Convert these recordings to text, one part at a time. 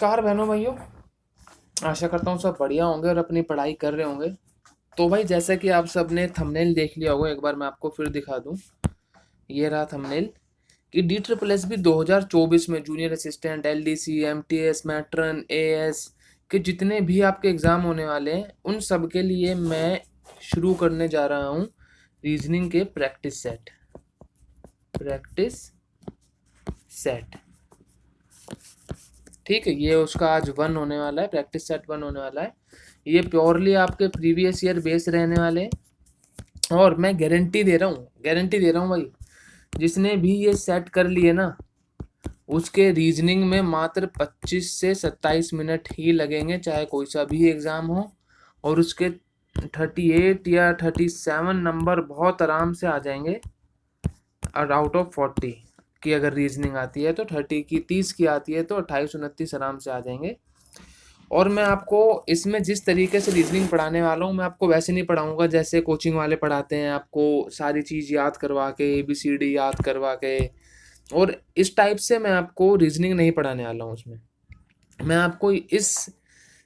नमस्कार बहनों भाइयों, आशा करता हूँ सब बढ़िया होंगे और अपनी पढ़ाई कर रहे होंगे। तो भाई जैसा कि आप सब ने थंबनेल देख लिया होगा, एक बार मैं आपको फिर दिखा दूँ। ये रहा थंबनेल कि डी ट्रिपल एस बी 2024 में junior assistant, LDC, MTS, matron, AS के जितने भी आपके एग्ज़ाम होने वाले हैं, उन सब के लिए मैं शुरू करने जा रहा हूँ रीजनिंग के प्रैक्टिस सेट। ठीक है, ये उसका आज 1 होने वाला है, प्रैक्टिस सेट 1 होने वाला है। ये प्योरली आपके प्रीवियस ईयर बेस रहने वाले हैं और मैं गारंटी दे रहा हूँ भाई, जिसने भी ये सेट कर लिए ना, उसके रीजनिंग में मात्र 25 से 27 मिनट ही लगेंगे, चाहे कोई सा भी एग्ज़ाम हो। और उसके 38 या 37 नंबर बहुत आराम से आ जाएंगे। और आउट ऑफ 40 की अगर रीजनिंग आती है तो 30 की आती है तो 28-29 आराम से आ जाएंगे। और मैं आपको इसमें जिस तरीके से रीजनिंग पढ़ाने वाला हूँ, मैं आपको वैसे नहीं पढ़ाऊँगा जैसे कोचिंग वाले पढ़ाते हैं, आपको सारी चीज़ याद करवा के, ABCD याद करवा के। और इस टाइप से मैं आपको रीजनिंग नहीं पढ़ाने वाला हूँ। उसमें मैं आपको इस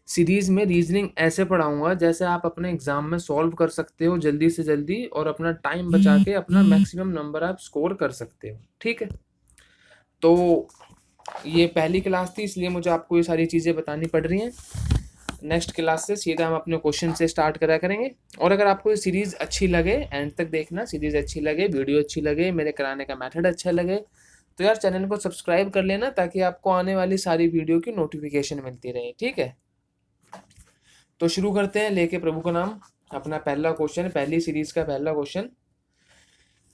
सीरीज़ में रीजनिंग ऐसे पढ़ाऊँगा जैसे आप अपने एग्ज़ाम में सॉल्व कर सकते हो जल्दी से जल्दी, और अपना टाइम बचा के अपना मैक्सिमम नंबर आप स्कोर कर सकते हो। ठीक है, तो ये पहली क्लास थी, इसलिए मुझे आपको ये सारी चीज़ें बतानी पड़ रही हैं। नेक्स्ट क्लास से सीधा हम अपने क्वेश्चन से स्टार्ट करा करेंगे। और अगर आपको ये सीरीज़ अच्छी लगे, एंड तक देखना, सीरीज़ अच्छी लगे, वीडियो अच्छी लगे, मेरे कराने का मेथड अच्छा लगे, तो यार चैनल को सब्सक्राइब कर लेना, ताकि आपको आने वाली सारी वीडियो की नोटिफिकेशन मिलती रहे। ठीक है, तो शुरू करते हैं लेके प्रभु का नाम। अपना पहला क्वेश्चन, पहली सीरीज़ का पहला क्वेश्चन।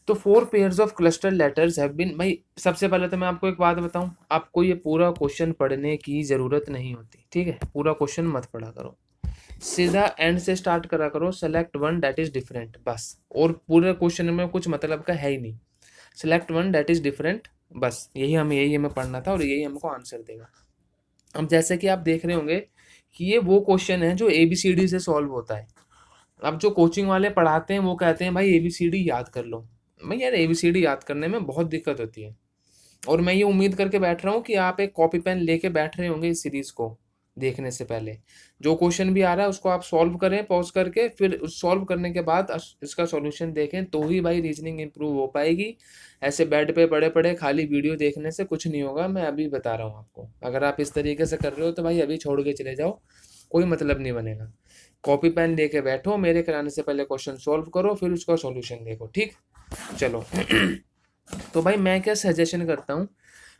तो 4 pairs of cluster letters have been. भाई सबसे पहले तो मैं आपको एक बात बताऊं, आपको ये पूरा क्वेश्चन पढ़ने की ज़रूरत नहीं होती। ठीक है, पूरा क्वेश्चन मत पढ़ा करो, सीधा एंड से स्टार्ट करा करो। Select one that is different, बस। और पूरे क्वेश्चन में कुछ मतलब का है ही नहीं। Select one that is different, बस यही हमें पढ़ना था और यही हमको आंसर देगा। अब जैसे कि आप देख रहे होंगे कि ये वो क्वेश्चन है जो ABCD से सॉल्व होता है। अब जो कोचिंग वाले पढ़ाते हैं वो कहते हैं भाई ABCD याद कर लो। भाई यार ABCD याद करने में बहुत दिक्कत होती है, और मैं ये उम्मीद करके बैठ रहा हूँ कि आप एक कॉपी पेन लेके बैठ रहे होंगे इस सीरीज़ को देखने से पहले। जो क्वेश्चन भी आ रहा है उसको आप सॉल्व करें पॉज करके, फिर सॉल्व करने के बाद इसका सॉल्यूशन देखें, तो ही भाई रीजनिंग इंप्रूव हो पाएगी। ऐसे बेड पे पड़े पड़े खाली वीडियो देखने से कुछ नहीं होगा, मैं अभी बता रहा हूँ आपको। अगर आप इस तरीके से कर रहे हो तो भाई अभी छोड़ के चले जाओ, कोई मतलब नहीं बनेगा। कॉपी पेन लेके बैठो, मेरे कराने से पहले क्वेश्चन सॉल्व करो, फिर उसका सॉल्यूशन देखो। ठीक, चलो। तो भाई मैं क्या सजेशन करता हूँ,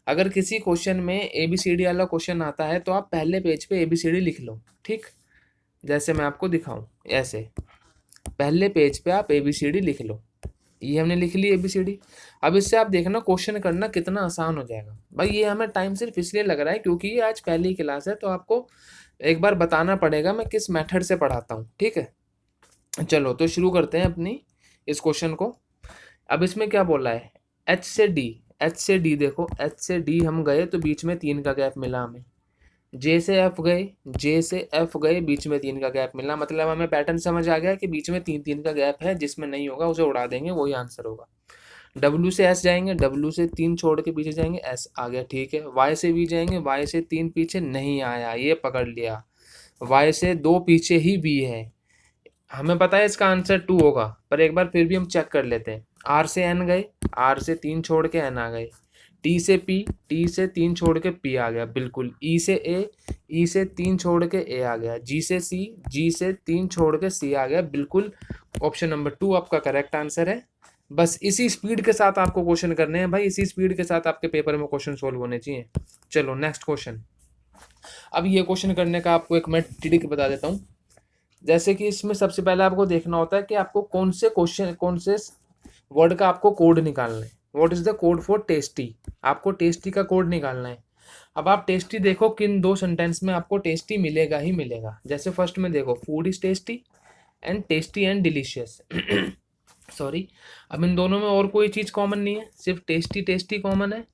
अगर किसी क्वेश्चन में ABCD वाला क्वेश्चन आता है तो आप पहले पेज पे ABCD लिख लो। ठीक, जैसे मैं आपको दिखाऊं, ऐसे पहले पेज पे आप ABCD लिख लो। ये हमने लिख ली ABCD। अब इससे आप देखना क्वेश्चन करना कितना आसान हो जाएगा। भाई ये हमें टाइम सिर्फ इसलिए लग रहा है क्योंकि ये आज पहली क्लास है, तो आपको एक बार बताना पड़ेगा मैं किस मेथड से पढ़ाता हूँ। ठीक है, चलो तो शुरू करते हैं अपनी इस क्वेश्चन को। अब इसमें क्या बोला है, एच से डी देखो, एच से डी हम गए तो बीच में 3 का गैप मिला हमें। जे से एफ गए, बीच में 3 का गैप मिला, मतलब हमें पैटर्न समझ आ गया कि बीच में 3 का गैप है, जिसमें नहीं होगा उसे उड़ा देंगे, वही आंसर होगा। डब्ल्यू से एस जाएंगे, डब्ल्यू से 3 छोड़ के पीछे जाएंगे, एस आ गया। ठीक है, वाई से वी जाएंगे, वाई से 3 पीछे नहीं आया, ये पकड़ लिया। वाई से 2 पीछे ही वी है, हमें पता है इसका आंसर 2 होगा, पर एक बार फिर भी हम चेक कर लेते हैं। आर से एन गए, आर से 3 छोड़ के एन आ गए। टी से पी, टी से 3 छोड़ के पी आ गया बिल्कुल। ई से ए, ई से 3 छोड़ के ए आ गया। जी से सी, जी से 3 छोड़ के सी आ गया बिल्कुल। ऑप्शन नंबर 2 आपका करेक्ट आंसर है। बस इसी स्पीड के साथ आपको क्वेश्चन करने हैं भाई, इसी स्पीड के साथ आपके पेपर में क्वेश्चन सोल्व होने चाहिए। चलो नेक्स्ट क्वेश्चन। अब ये क्वेश्चन करने का आपको एक मैं ट्रिक बता देता हूँ। जैसे कि इसमें सबसे पहले आपको देखना होता है कि आपको कौन से क्वेश्चन, कौन से वर्ड का आपको कोड निकालना है। What is the code for tasty, आपको टेस्टी का कोड निकालना है। अब आप टेस्टी देखो, किन 2 सेंटेंस में आपको टेस्टी मिलेगा ही मिलेगा। जैसे फर्स्ट में देखो, food is tasty and delicious. Sorry, अब इन दोनों में और कोई चीज़ कॉमन नहीं है, सिर्फ टेस्टी टेस्टी कॉमन है।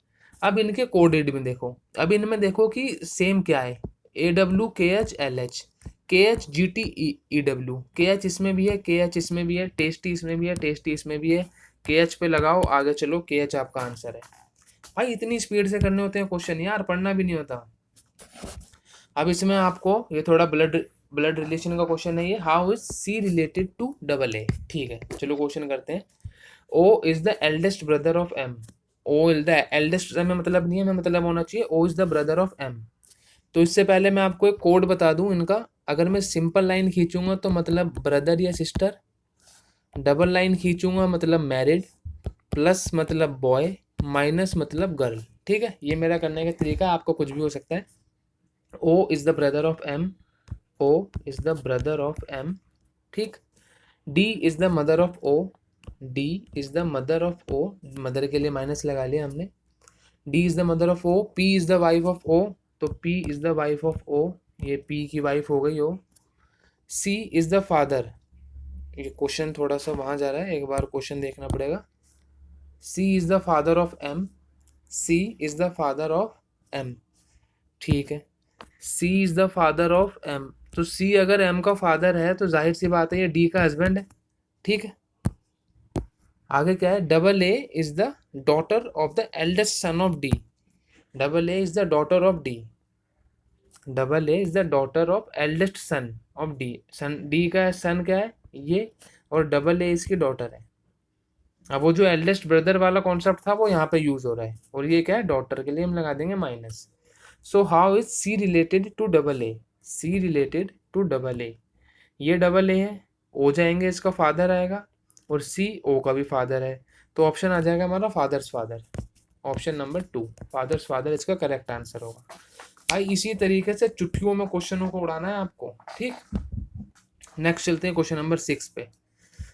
अब इनके कोडेड में देखो, अब इनमें देखो कि सेम क्या है। AWKHLH, KHGTEW, KH इसमें भी है, KH इसमें भी है, टेस्टी इसमें भी है, टेस्टी इसमें भी है। KH पे लगाओ, आगे चलो, KH आपका आंसर है। भाई इतनी स्पीड से करने होते हैं क्वेश्चन यार, पढ़ना भी नहीं होता। अब इसमें आपको ये थोड़ा ब्लड ब्लड रिलेशन का क्वेश्चन है ये, how is C related to double A. ठीक है, चलो क्वेश्चन करते हैं। O is the eldest brother of M. O is the eldest में मतलब नहीं है, हमें मतलब होना चाहिए O is the brother of M. तो इससे पहले मैं आपको एक कोड बता दूं इनका। अगर मैं सिंपल लाइन खींचूंगा तो मतलब ब्रदर या सिस्टर, डबल लाइन खींचूंगा मतलब मैरिड, प्लस मतलब बॉय, माइनस मतलब गर्ल। ठीक है, ये मेरा करने का तरीका, आपको कुछ भी हो सकता है। O is the brother of M, O is the brother of M. ठीक, D is the mother of O, D is the mother of O, mother के लिए माइनस लगा लिया हमने। D is the mother of O, P is the wife of O, तो P is the wife of O, ये P की wife हो गई O. C is the father, ये क्वेश्चन थोड़ा सा वहां जा रहा है, एक बार क्वेश्चन देखना पड़ेगा। C is the father of M, C is the father of M. ठीक है, C is the father of M, तो सी अगर एम का फादर है तो जाहिर सी बात है ये डी का हस्बैंड है। ठीक है, आगे क्या है, double A is the daughter of the eldest son of D. Double A is the daughter of D, double A is the daughter of eldest son of D. Son D का son क्या है ये, और double A इसकी daughter है। अब वो जो एल्डेस्ट ब्रदर वाला कॉन्सेप्ट था वो यहाँ पे यूज हो रहा है, और ये क्या है, डॉटर के लिए हम लगा देंगे minus. So how is C related to double A, C related to double A, ये डबल ए है, ओ जाएंगे इसका फादर आएगा, और सी ओ का भी फादर है, तो ऑप्शन आ जाएगा हमारा father's father. Option number 2 father's father इसका करेक्ट आंसर होगा। भाई इसी तरीके से चुटकियों में क्वेश्चनों को उड़ाना है आपको। ठीक, नेक्स्ट चलते हैं क्वेश्चन नंबर 6 पे।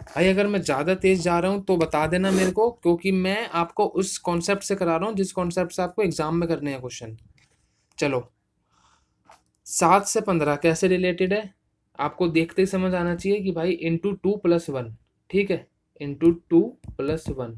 भाई अगर मैं ज़्यादा तेज जा रहा हूँ तो बता देना मेरे को, क्योंकि मैं आपको उस कॉन्सेप्ट से करा रहा हूँ जिस कॉन्सेप्ट से आपको एग्जाम में करने हैं क्वेश्चन। चलो, 7 से 15 कैसे रिलेटेड है आपको देखते ही समझ आना चाहिए कि भाई इंटू 2+1। ठीक है, इंटू 2+1,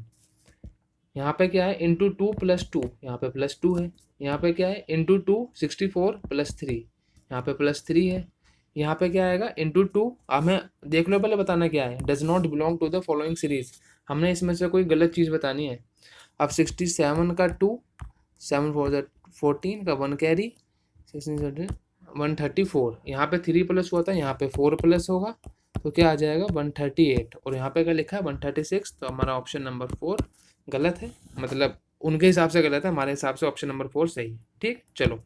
यहाँ पे क्या है इंटू 2+2, यहाँ पे +2 है। यहाँ पे क्या है इंटू 2 64+3, यहाँ पे +3 है। यहाँ पे क्या आएगा इंटू 2, हमें देख लो पहले बताना क्या है, does not belong to the following series. हमने इसमें से कोई गलत चीज़ बतानी है। अब 67 का 2, 7 4 14 का 1 कैरी, 134, यहाँ पे 3 प्लस हुआ था, यहाँ पे 4 प्लस होगा, तो क्या आ जाएगा 138, और यहाँ पे क्या लिखा है 136, तो हमारा ऑप्शन नंबर 4 गलत है। मतलब उनके हिसाब से गलत है, हमारे हिसाब से ऑप्शन नंबर 4 सही है। ठीक, चलो।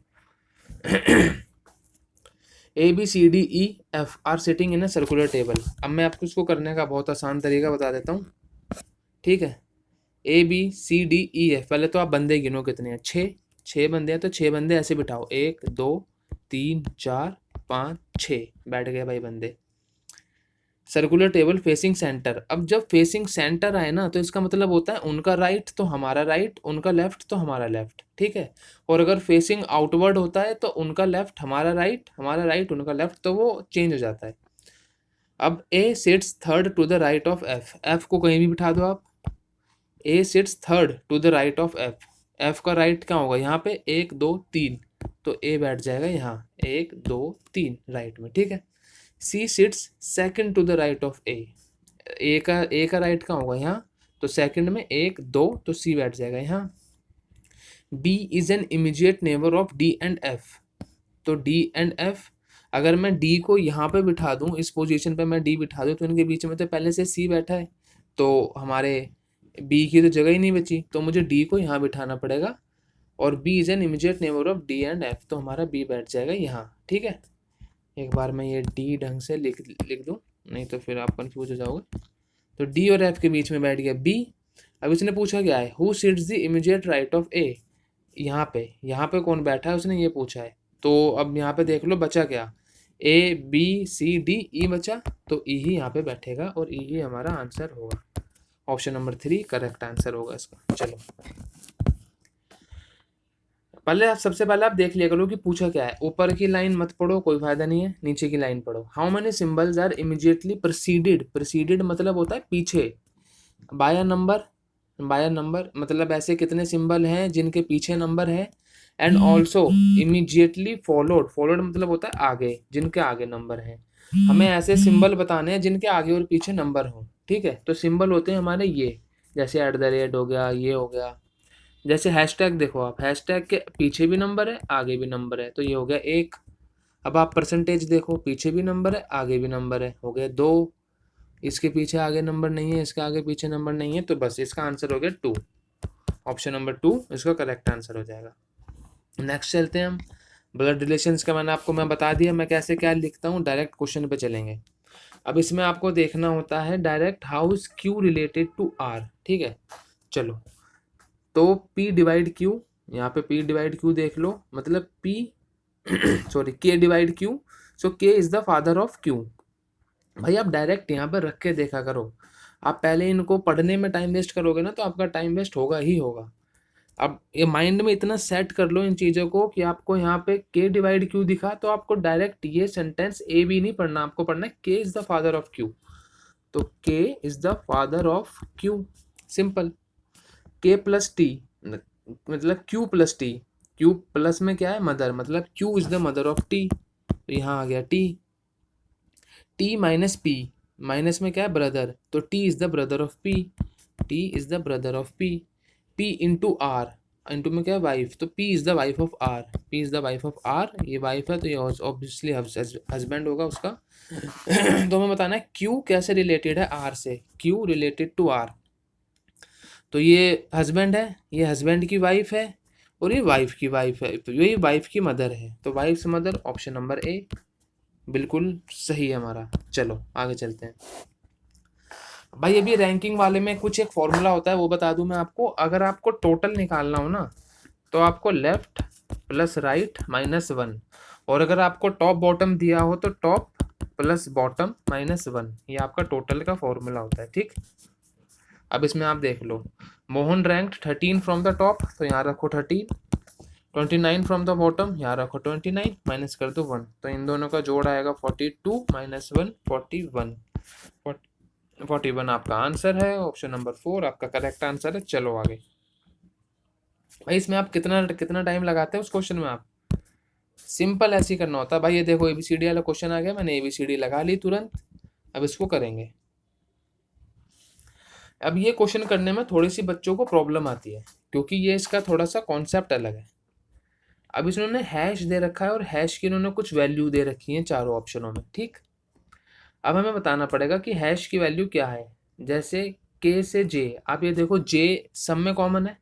A B C D E F are sitting in a circular table. अब मैं आपको इसको करने का बहुत आसान तरीका बता देता हूँ। ठीक है, A B C D E F, पहले तो आप बंदे गिनो कितने हैं, 6 बंदे हैं, तो 6 बंदे ऐसे बिठाओ, 1 2 3 4 5 6, बैठ गए भाई बंदे। Circular table facing centre. अब जब फेसिंग सेंटर आए ना तो इसका मतलब होता है उनका राइट तो हमारा राइट, उनका लेफ्ट तो हमारा लेफ्ट। ठीक है, और अगर फेसिंग आउटवर्ड होता है तो उनका लेफ्ट हमारा राइट, हमारा राइट उनका लेफ्ट, तो वो चेंज हो जाता है। अब A sits third to the right of F, F को कहीं भी बिठा दो आप। A sits third to the right of F, F का राइट क्या होगा यहाँ पे 1 2 3, तो ए बैठ जाएगा यहाँ 1 2 3 राइट में। ठीक है, C sits second to the right of A, A का राइट कहाँ होगा यहाँ, तो सेकंड में 1 2, तो सी बैठ जाएगा यहाँ। B is an immediate neighbour of D and F, तो डी एंड एफ, अगर मैं डी को यहाँ पे बिठा दूँ, इस पोजीशन पे मैं डी बिठा दूँ, तो इनके बीच में तो पहले से सी बैठा है, तो हमारे बी की तो जगह ही नहीं बची, तो मुझे डी को यहाँ बिठाना पड़ेगा, और B is an immediate neighbour of D and F, तो हमारा बी बैठ जाएगा यहाँ। ठीक है, एक बार मैं ये डी ढंग से लिख दूँ, नहीं तो फिर आप कंफ्यूज हो जाओगे। तो डी और एफ के बीच में बैठ गया बी। अब इसने पूछा क्या है, who sits the immediate right of A, यहाँ पे कौन बैठा है उसने ये पूछा है। तो अब यहाँ पे देख लो बचा क्या, ए बी सी डी ई बचा, तो ई ही यहाँ पे बैठेगा, और ई ही हमारा आंसर होगा। ऑप्शन नंबर 3 करेक्ट आंसर होगा इसका। चलो, सबसे पहले आप देख लिया करो कि पूछा क्या है। ऊपर की लाइन मत पढ़ो, कोई फायदा नहीं है, नीचे की लाइन पढ़ो। How many symbols are immediately preceded, preceded मतलब होता है पीछे, बाय नंबर, बाय नंबर मतलब ऐसे कितने सिंबल हैं जिनके पीछे नंबर है, and also immediately followed, followed मतलब होता है आगे, जिनके आगे नंबर है। हमें ऐसे सिंबल बताने हैं जिनके आगे और पीछे नंबर हो। ठीक है, तो सिंबल होते हैं हमारे ये, जैसे @ हो गया, ये हो गया। जैसे हैशटैग देखो आप, हैशटैग के पीछे भी नंबर है, आगे भी नंबर है, तो ये हो गया 1। अब आप परसेंटेज देखो, पीछे भी नंबर है आगे भी नंबर है, हो गया 2, इसके पीछे आगे नंबर नहीं है, इसके आगे पीछे नंबर नहीं है, तो बस इसका आंसर हो गया 2। ऑप्शन नंबर 2 इसका करेक्ट आंसर हो जाएगा। नेक्स्ट चलते हैं हम। ब्लड रिलेशंस का मैं बता दिया मैं कैसे क्या लिखता हूँ, डायरेक्ट क्वेश्चन पे चलेंगे। अब इसमें आपको देखना होता है direct how is Q related to R, ठीक है। चलो, तो P डिवाइड Q, यहाँ पे P डिवाइड Q देख लो, मतलब P sorry K divide Q, so K is the father of Q। भाई आप डायरेक्ट यहाँ पर रख के देखा करो, आप पहले इनको पढ़ने में टाइम वेस्ट करोगे ना तो आपका टाइम वेस्ट होगा ही होगा। अब ये माइंड में इतना सेट कर लो इन चीज़ों को कि आपको यहाँ पे K डिवाइड Q दिखा तो आपको डायरेक्ट ये सेंटेंस A B नहीं पढ़ना, आपको पढ़ना है K is the father of Q। तो K is the father of Q, simple. K plus T मतलब Q plus T, Q plus में क्या है मदर, मतलब Q is the mother of T, तो यहाँ आ गया T। T minus P, minus में क्या है ब्रदर, तो T is the brother of P, T is the brother of P। P into R, into में क्या है वाइफ, तो P is the wife of R, P is the wife of R, ये wife है तो ये obviously husband होगा उसका। तो हमें बताना है Q कैसे रिलेटेड है R से, Q रिलेटेड टू R, तो ये हस्बैंड है, ये हस्बैंड की वाइफ है, और ये वाइफ की वाइफ है, तो ये वाइफ की मदर है, तो वाइफ से मदर, ऑप्शन नंबर A बिल्कुल सही है हमारा। चलो आगे चलते हैं। भाई अभी रैंकिंग वाले में कुछ एक फॉर्मूला होता है वो बता दूं मैं आपको, अगर आपको टोटल निकालना हो ना तो आपको लेफ्ट प्लस राइट -1, और अगर आपको टॉप बॉटम दिया हो तो टॉप प्लस बॉटम -1, ये आपका टोटल का फॉर्मूला होता है, ठीक। अब इसमें आप देख लो, Mohan ranked 13 from the top, तो यहाँ रखो 13, 29 फ्रॉम द बॉटम, यहाँ रखो 29, माइनस कर दो 1, तो इन दोनों का जोड़ आएगा 42 माइनस 1 41, 41 आपका आंसर है, ऑप्शन नंबर 4 आपका करेक्ट आंसर है। चलो आगे। भाई इसमें आप कितना कितना टाइम लगाते हैं उस क्वेश्चन में, आप सिंपल ऐसे ही करना होता है भाई। ये देखो ABCD वाला क्वेश्चन आ गया, मैंने ABCD लगा ली तुरंत, अब इसको करेंगे। अब ये क्वेश्चन करने में थोड़ी सी बच्चों को प्रॉब्लम आती है क्योंकि ये इसका थोड़ा सा कॉन्सेप्ट अलग है। अब इसने हैश दे रखा है और हैश की इन्होंने कुछ वैल्यू दे रखी है चारों ऑप्शनों में, ठीक। अब हमें बताना पड़ेगा कि हैश की वैल्यू क्या है। जैसे K से J, आप ये देखो J सब में कॉमन है,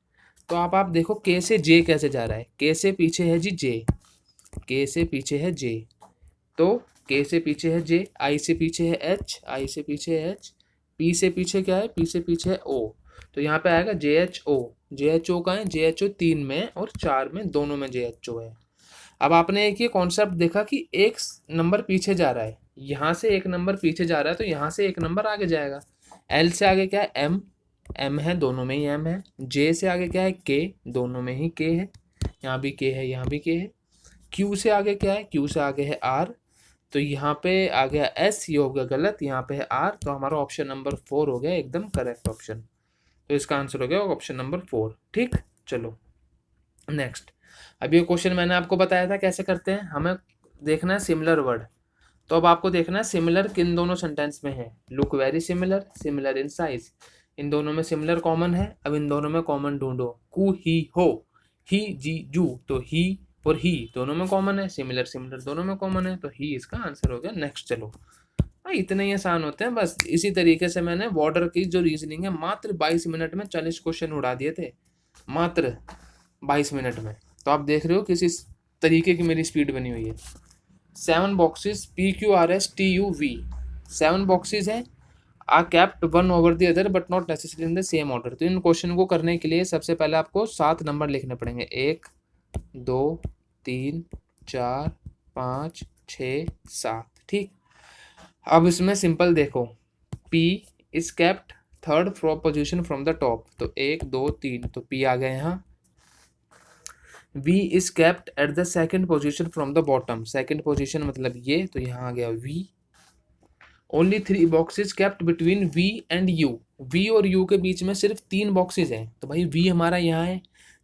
तो आप देखो K से J कैसे जा रहा है, K से पीछे है जी J, K से पीछे है J, तो K से पीछे है J, I से पीछे है H, I से पीछे है H, P से पीछे क्या है, P से पीछे है O, तो यहाँ पे आएगा JHO। JHO का है, JHO 3 में और 4 में, दोनों में JHO है। अब आपने एक ये कॉन्सेप्ट देखा कि एक नंबर पीछे जा रहा है, यहाँ से एक नंबर पीछे जा रहा है तो यहाँ से एक नंबर आगे जाएगा। L से आगे क्या है M, M है, दोनों में ही M है। J से आगे क्या है K, दोनों में ही K है, यहाँ भी K है यहाँ भी K है। Q से आगे क्या है, Q से आगे है R, तो यहाँ पे आ गया S, ये हो गया गलत, यहाँ पे है R, तो हमारा ऑप्शन नंबर 4 हो गया एकदम करेक्ट ऑप्शन, तो इसका आंसर हो गया ऑप्शन नंबर 4, ठीक। चलो नेक्स्ट। अब ये क्वेश्चन मैंने आपको बताया था कैसे करते हैं, हमें देखना है सिमिलर वर्ड, तो अब आपको देखना है सिमिलर किन दोनों सेंटेंस में है। Look very similar, similar in size, इन दोनों में सिमिलर कॉमन है, अब इन दोनों में कॉमन ढूंढो। कु ही हो, ही जी जू, तो ही और ही दोनों में कॉमन है, सिमिलर सिमिलर दोनों में कॉमन है, तो ही इसका आंसर हो गया। नेक्स्ट चलो भाई, इतने ही आसान होते हैं बस। इसी तरीके से मैंने बॉर्डर की जो रीजनिंग है मात्र 22 मिनट में 40 क्वेश्चन उड़ा दिए थे, मात्र 22 मिनट में। तो आप देख रहे हो किसी तरीके की मेरी स्पीड बनी हुई है। 7 बॉक्सेस PQRSTUV, 7 बॉक्सेस हैं, are kept one over the other but not necessary in the same order. तो इन क्वेश्चन को करने के लिए सबसे पहले आपको 7 नंबर लिखने पड़ेंगे, 1 2 3 4 5 6 7, ठीक। अब इसमें सिंपल देखो, P is kept third position from the top, तो 1 2 3, तो P आ गया यहाँ। V is kept at the second position from the bottom, second position मतलब ये, तो यहाँ आ गया V। Only 3 boxes kept between V and U, V और U के बीच में सिर्फ 3 बॉक्सेस हैं, तो भाई V हमारा यहाँ है,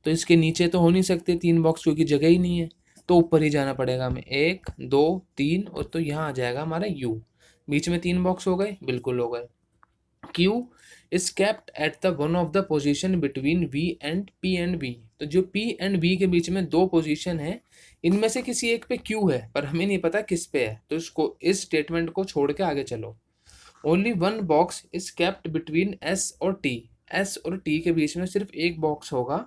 तो इसके नीचे तो हो नहीं सकते 3 बॉक्स क्योंकि जगह ही नहीं है, तो ऊपर ही जाना पड़ेगा हमें। 1 2 3, और तो यहाँ आ जाएगा हमारा U, बीच में 3 बॉक्स हो गए, बिल्कुल हो गए। Q is kept at the one of the position between V and P and V, तो जो P एंड B के बीच में दो पोजीशन है, इनमें से किसी एक पे Q है पर हमें नहीं पता किस पे है, तो इसको इस स्टेटमेंट को छोड़ के आगे चलो। Only one box is kept between S और T। S और T के बीच में सिर्फ एक बॉक्स होगा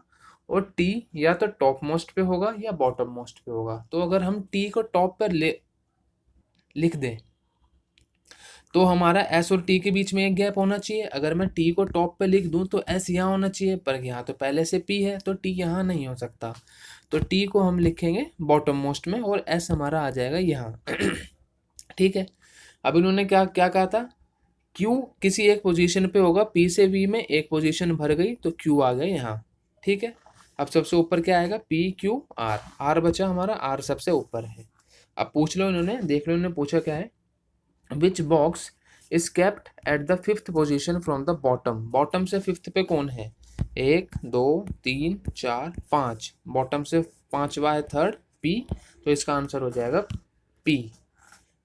और T या तो टॉप मोस्ट पे होगा या बॉटम मोस्ट पे होगा। तो अगर हम T को टॉप पर लिख दें तो हमारा S और T के बीच में एक गैप होना चाहिए। अगर मैं T को टॉप पे लिख दूं तो S यहाँ होना चाहिए, पर यहाँ तो पहले से P है तो T यहाँ नहीं हो सकता। तो T को हम लिखेंगे बॉटम मोस्ट में और S हमारा आ जाएगा यहाँ। ठीक है, अब इन्होंने क्या क्या कहा था, Q किसी एक पोजीशन पे होगा, P से V में एक पोजीशन भर गई तो Q आ गया यहाँ। ठीक है, अब सबसे ऊपर क्या आएगा, P Q R, R बचा हमारा, R सबसे ऊपर है। अब पूछ लो इन्होंने, देख लो इन्होंने पूछा क्या है, which box is kept at the fifth position from the bottom. Bottom से फिफ्थ पे कौन है, 1 2 3 4 5, बॉटम से पांचवा है थर्ड P, तो इसका आंसर हो जाएगा P।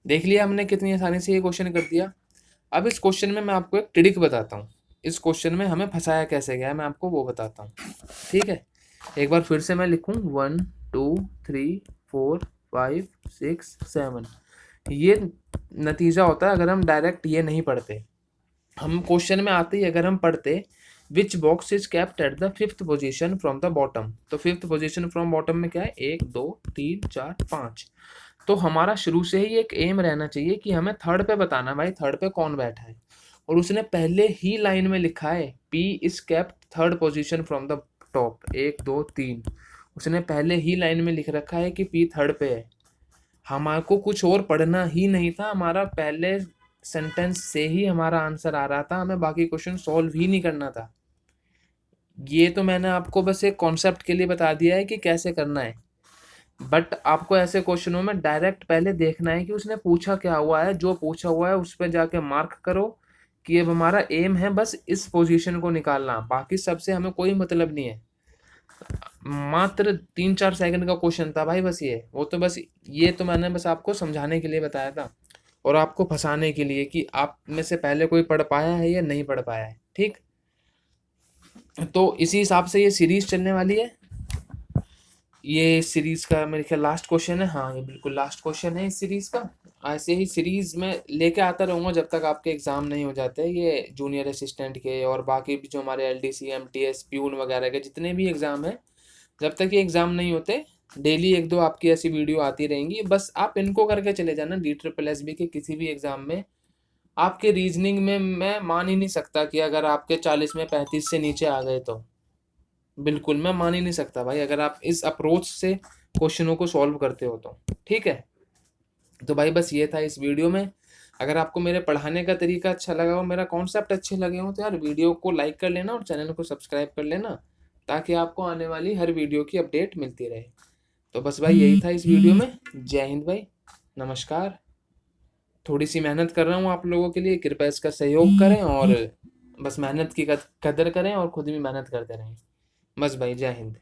देख लिया हमने कितनी आसानी से ये क्वेश्चन कर दिया। अब इस क्वेश्चन में मैं आपको एक ट्रिक बताता हूँ, इस क्वेश्चन में हमें फंसाया कैसे गया है मैं आपको वो बताता हूँ। ठीक है, एक बार फिर से मैं लिखूँ 1 2 3 4 5 6 7, ये नतीजा होता है अगर हम डायरेक्ट ये नहीं पढ़ते। हम क्वेश्चन में आते ही अगर हम पढ़ते which box is kept at the fifth position from the bottom, तो फिफ्थ पोजीशन फ्रॉम बॉटम में क्या है, 1 2 3 4 5, तो हमारा शुरू से ही एक एम रहना चाहिए कि हमें थर्ड पे बताना भाई थर्ड पे कौन बैठा है। और उसने पहले ही लाइन में लिखा है P is kept third position from the top, 1 2 3, उसने पहले ही लाइन में लिख रखा है कि P थर्ड पे है। हमारे को कुछ और पढ़ना ही नहीं था, हमारा पहले सेंटेंस से ही हमारा आंसर आ रहा था, हमें बाकी क्वेश्चन सॉल्व ही नहीं करना था। ये तो मैंने आपको बस एक कॉन्सेप्ट के लिए बता दिया है कि कैसे करना है, बट आपको ऐसे क्वेश्चनों में डायरेक्ट पहले देखना है कि उसने पूछा क्या हुआ है, जो पूछा हुआ है उस पर जाके मार्क करो कि अब हमारा एम है बस इस पोजीशन को निकालना, बाकी सबसे हमें कोई मतलब नहीं है। मात्र 3-4 सेकंड का क्वेश्चन था भाई बस ये, वो तो बस ये तो मैंने बस आपको समझाने के लिए बताया था और आपको फंसाने के लिए कि आप में से पहले कोई पढ़ पाया है या नहीं पढ़ पाया है। ठीक, तो इसी हिसाब से ये सीरीज चलने वाली है। ये सीरीज का मेरे ख्याल लास्ट क्वेश्चन है, हाँ ये बिल्कुल लास्ट क्वेश्चन है इस सीरीज का। ऐसे ही सीरीज में लेके आता रहूँगा जब तक आपके एग्जाम नहीं हो जाते ये जूनियर असिस्टेंट के और बाकी भी जो हमारे LDC MTS प्यून वगैरह के जितने भी एग्जाम है, जब तक ये एग्जाम नहीं होते डेली 1-2 आपकी ऐसी वीडियो आती रहेंगी, बस आप इनको करके चले जाना। DSSB के किसी भी एग्जाम में आपके रीजनिंग में मैं मान ही नहीं सकता कि अगर आपके 40 में 35 से नीचे आ गए तो, बिल्कुल मैं मान ही नहीं सकता भाई अगर आप इस अप्रोच से क्वेश्चनों को सॉल्व करते हो तो। ठीक है, तो भाई बस ये था इस वीडियो में। अगर आपको मेरे पढ़ाने का तरीका अच्छा लगा हो, मेरा कॉन्सेप्ट अच्छे लगे हो तो यार वीडियो को लाइक कर लेना और चैनल को सब्सक्राइब कर लेना ताकि आपको आने वाली हर वीडियो की अपडेट मिलती रहे। तो बस भाई यही था इस वीडियो में। जय हिंद भाई, नमस्कार। थोड़ी सी मेहनत कर रहा हूँ आप लोगों के लिए, कृपया इसका सहयोग करें और बस मेहनत की कदर करें और खुद भी मेहनत करते रहें। बस भाई जय हिंद।